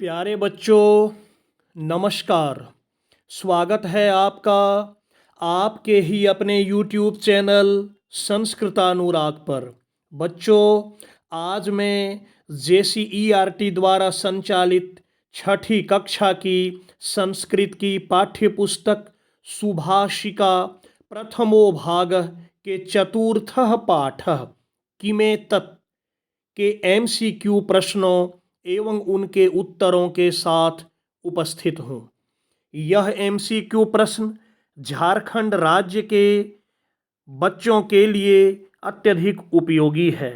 प्यारे बच्चों, नमस्कार। स्वागत है आपका आपके ही अपने YouTube चैनल संस्कृतानुराग पर। बच्चों, आज मैं JCERT द्वारा संचालित छठी कक्षा की संस्कृत की पाठ्य पुस्तक सुभाषिका प्रथमो भाग के चतुर्थः पाठः किमे तत् के MCQ प्रश्नों एवं उनके उत्तरों के साथ उपस्थित हूँ। यह MCQ प्रश्न झारखंड राज्य के बच्चों के लिए अत्यधिक उपयोगी है।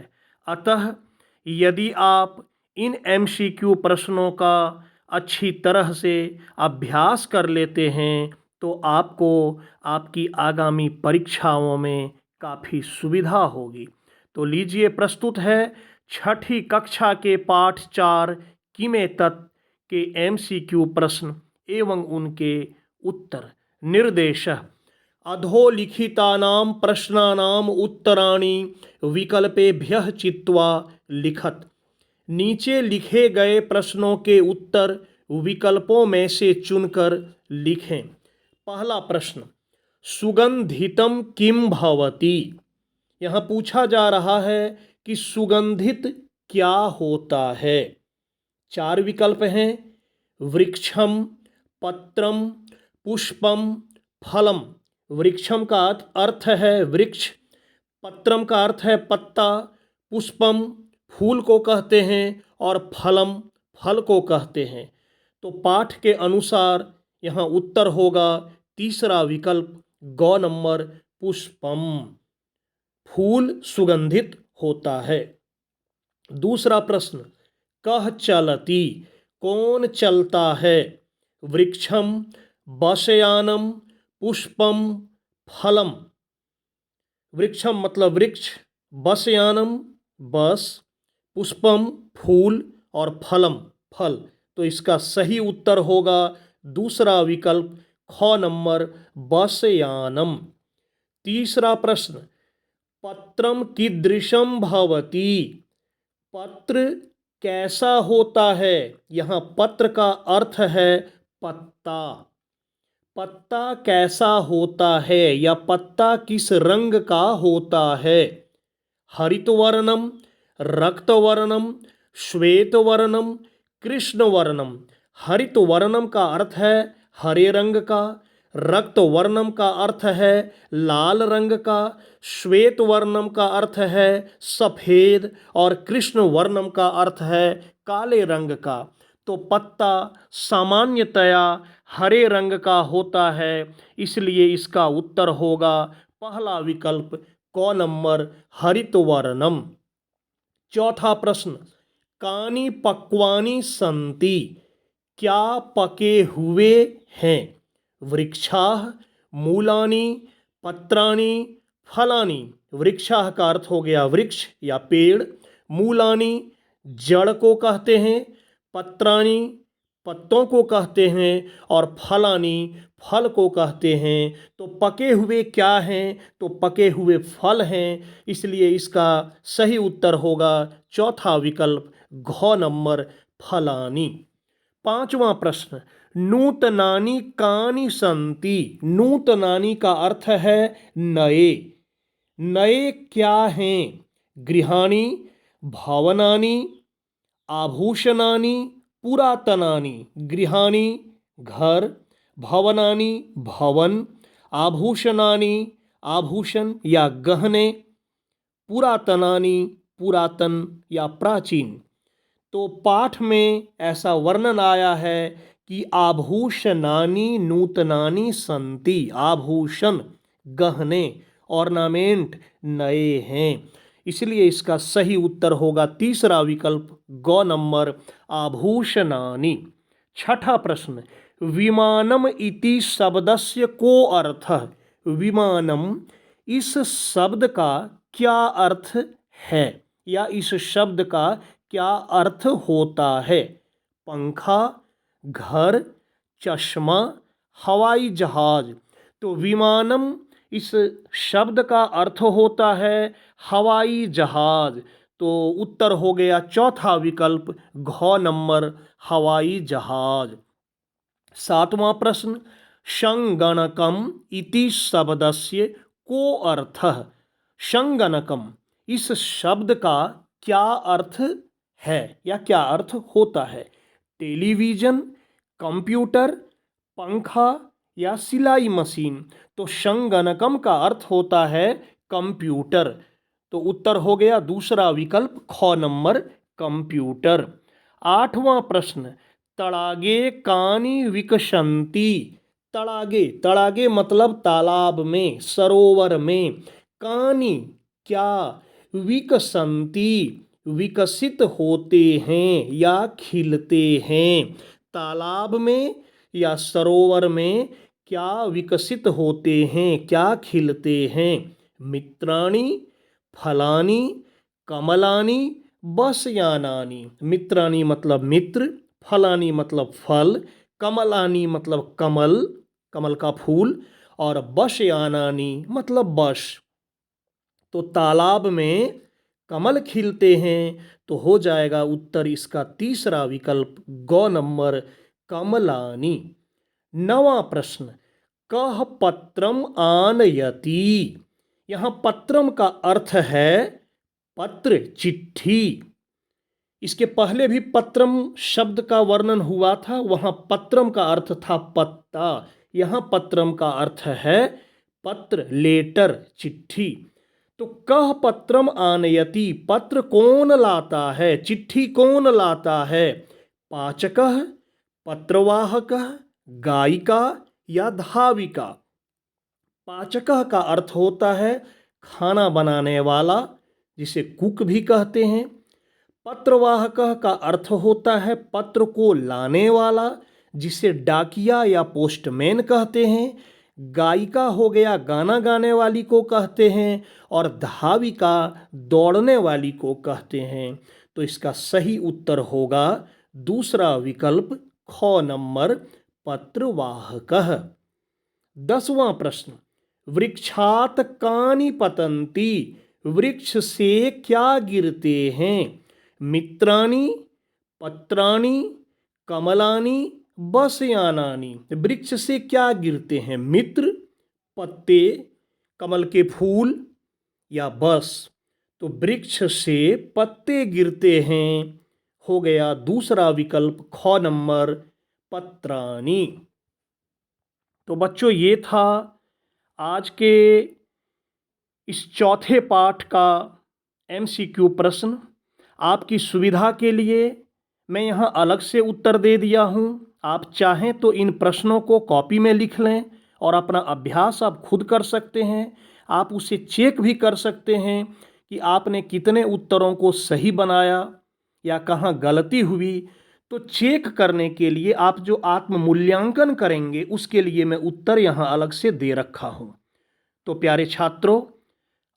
अतः यदि आप इन MCQ प्रश्नों का अच्छी तरह से अभ्यास कर लेते हैं तो आपको आपकी आगामी परीक्षाओं में काफ़ी सुविधा होगी। तो लीजिए, प्रस्तुत है छठी कक्षा के पाठ 4 किमे तत् के MCQ प्रश्न एवं उनके उत्तर। निर्देशः अधोलिखितानां प्रश्नानां उत्तराणि विकल्पेभ्यः चित्वा लिखत। नीचे लिखे गए प्रश्नों के उत्तर विकल्पों में से चुनकर लिखें। पहला प्रश्न, सुगंधितम किम भवति। यहाँ पूछा जा रहा है कि सुगंधित क्या होता है। 4 विकल्प हैं, वृक्षम, पत्रम, पुष्पम, फलम। वृक्षम का अर्थ है वृक्ष, पत्रम का अर्थ है पत्ता, पुष्पम फूल को कहते हैं और फलम फल को कहते हैं। तो पाठ के अनुसार यहाँ उत्तर होगा तीसरा विकल्प, ग नंबर, पुष्पम। फूल सुगंधित होता है। दूसरा प्रश्न, कह चलती, कौन चलता है। वृक्षम, बसयानम, पुष्पम, फलम। वृक्षम मतलब वृक्ष, बसयानम बस, पुष्पम फूल और फलम फल। तो इसका सही उत्तर होगा दूसरा विकल्प, ख नंबर, बसयानम। तीसरा प्रश्न, पत्रम कीदृशम भवति। पत्र कैसा होता है। यहाँ पत्र का अर्थ है पत्ता। पत्ता कैसा होता है या पत्ता किस रंग का होता है। हरितवर्णम, रक्तवर्णम, श्वेतवर्णम, कृष्णवर्णम। हरितवर्णम का अर्थ है हरे रंग का, रक्तवर्णम का अर्थ है लाल रंग का, श्वेत वर्णम का अर्थ है सफ़ेद और कृष्ण वर्णम का अर्थ है काले रंग का। तो पत्ता सामान्यतया हरे रंग का होता है, इसलिए इसका उत्तर होगा पहला विकल्प, क नंबर, हरितवर्णम। चौथा प्रश्न, कानि पक्वानि सन्ति। क्या पके हुए हैं। वृक्षाः, मूलानि, पत्राणि, फलानि। वृक्षाः का अर्थ हो गया वृक्ष या पेड़, मूलानि जड़ को कहते हैं, पत्राणि पत्तों को कहते हैं और फलानि फल को कहते हैं। तो पके हुए क्या हैं, तो पके हुए फल हैं, इसलिए इसका सही उत्तर होगा चौथा विकल्प, घ नंबर, फलानि। पांचवा प्रश्न, नूतनानि कानि सन्ति। नूतनानि का अर्थ है नए। नए क्या हैं। गृहाणि, भवनानि, आभूषणानि, पुरातनानि। गृहाणि घर, भवनानि भवन, आभूषणानि आभूषण या गहने, पुरातनानि पुरातन या प्राचीन। तो पाठ में ऐसा वर्णन आया है कि आभूषणानि नूतनानि सन्ति। आभूषण, गहने, ऑर्नामेंट नए हैं, इसलिए इसका सही उत्तर होगा तीसरा विकल्प, ग नंबर, आभूषणानि। छठा प्रश्न, विमानम इति शब्दस्य को अर्थः। विमानम इस शब्द का क्या अर्थ है या इस शब्द का क्या अर्थ होता है। पंखा, घर, चश्मा, हवाई जहाज। तो विमानम इस शब्द का अर्थ होता है हवाई जहाज। तो उत्तर हो गया चौथा विकल्प घ नंबर हवाई जहाज। 7वां प्रश्न, संगणकम इति शब्दस्य को अर्थः। संगणकम इस शब्द का क्या अर्थ है या क्या अर्थ होता है? टेलीविजन, कंप्यूटर, पंखा या सिलाई मशीन? तो संगणकम का अर्थ होता है कंप्यूटर। तो उत्तर हो गया दूसरा विकल्प ख नंबर कंप्यूटर। 8वां प्रश्न, तड़ागे कानि विकसंती। तड़ागे, तड़ागे मतलब तालाब में, सरोवर में। कानि क्या, विकसंती विकसित होते हैं या खिलते हैं। तालाब में या सरोवर में क्या विकसित होते हैं, क्या खिलते हैं? मित्राणि, फलानि, कमलानि, बसयानानि। मित्राणि मतलब मित्र, फलानि मतलब फल, कमलानि मतलब कमल, कमल का फूल, और बसयानानि मतलब बस। तो तालाब में कमल खिलते हैं तो हो जाएगा उत्तर इसका तीसरा विकल्प ग नंबर कमलानि। 9वां प्रश्न, कह पत्रम आनयति। यहाँ पत्रम का अर्थ है पत्र, चिट्ठी। इसके पहले भी पत्रम शब्द का वर्णन हुआ था, वहां पत्रम का अर्थ था पत्ता। यहाँ पत्रम का अर्थ है पत्र, लेटर, चिट्ठी। तो कह पत्रम आनयति, पत्र कौन लाता है, चिट्ठी कौन लाता है? पाचकः, पत्रवाहकः, गायिका या धाविका? पाचकः का अर्थ होता है खाना बनाने वाला, जिसे कुक भी कहते हैं। पत्रवाहकः का अर्थ होता है पत्र को लाने वाला, जिसे डाकिया या पोस्टमैन कहते हैं। गायिका हो गया गाना गाने वाली को कहते हैं, और धाविका दौड़ने वाली को कहते हैं। तो इसका सही उत्तर होगा दूसरा विकल्प ख नंबर पत्रवाहकः। 10वां प्रश्न, वृक्षात कानि पतन्ति। वृक्ष से क्या गिरते हैं? मित्राणि, पत्राणि, कमलानि, बसयानानि। वृक्ष से क्या गिरते हैं? मित्र, पत्ते, कमल के फूल या बस? तो वृक्ष से पत्ते गिरते हैं, हो गया दूसरा विकल्प ख नंबर पत्राणि। तो बच्चों, ये था आज के इस चौथे पाठ का MCQ प्रश्न। आपकी सुविधा के लिए मैं यहाँ अलग से उत्तर दे दिया हूँ। आप चाहें तो इन प्रश्नों को कॉपी में लिख लें और अपना अभ्यास आप खुद कर सकते हैं। आप उसे चेक भी कर सकते हैं कि आपने कितने उत्तरों को सही बनाया या कहाँ गलती हुई। तो चेक करने के लिए आप जो आत्म मूल्यांकन करेंगे, उसके लिए मैं उत्तर यहाँ अलग से दे रखा हूँ। तो प्यारे छात्रों,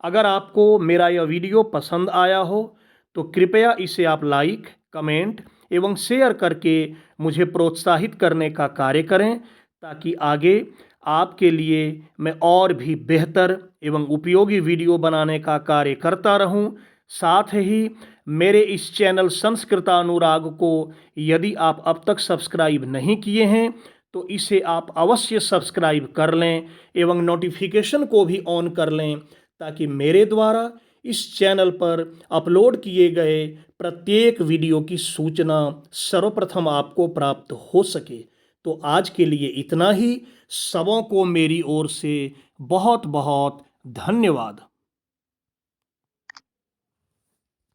अगर आपको मेरा यह वीडियो पसंद आया हो तो कृपया इसे आप लाइक, कमेंट एवं शेयर करके मुझे प्रोत्साहित करने का कार्य करें, ताकि आगे आपके लिए मैं और भी बेहतर एवं उपयोगी वीडियो बनाने का कार्य करता रहूं। साथ ही मेरे इस चैनल संस्कृतानुराग को यदि आप अब तक सब्सक्राइब नहीं किए हैं तो इसे आप अवश्य सब्सक्राइब कर लें एवं नोटिफिकेशन को भी ऑन कर लें, ताकि मेरे द्वारा इस चैनल पर अपलोड किए गए प्रत्येक वीडियो की सूचना सर्वप्रथम आपको प्राप्त हो सके। तो आज के लिए इतना ही। सबों को मेरी ओर से बहुत बहुत धन्यवाद।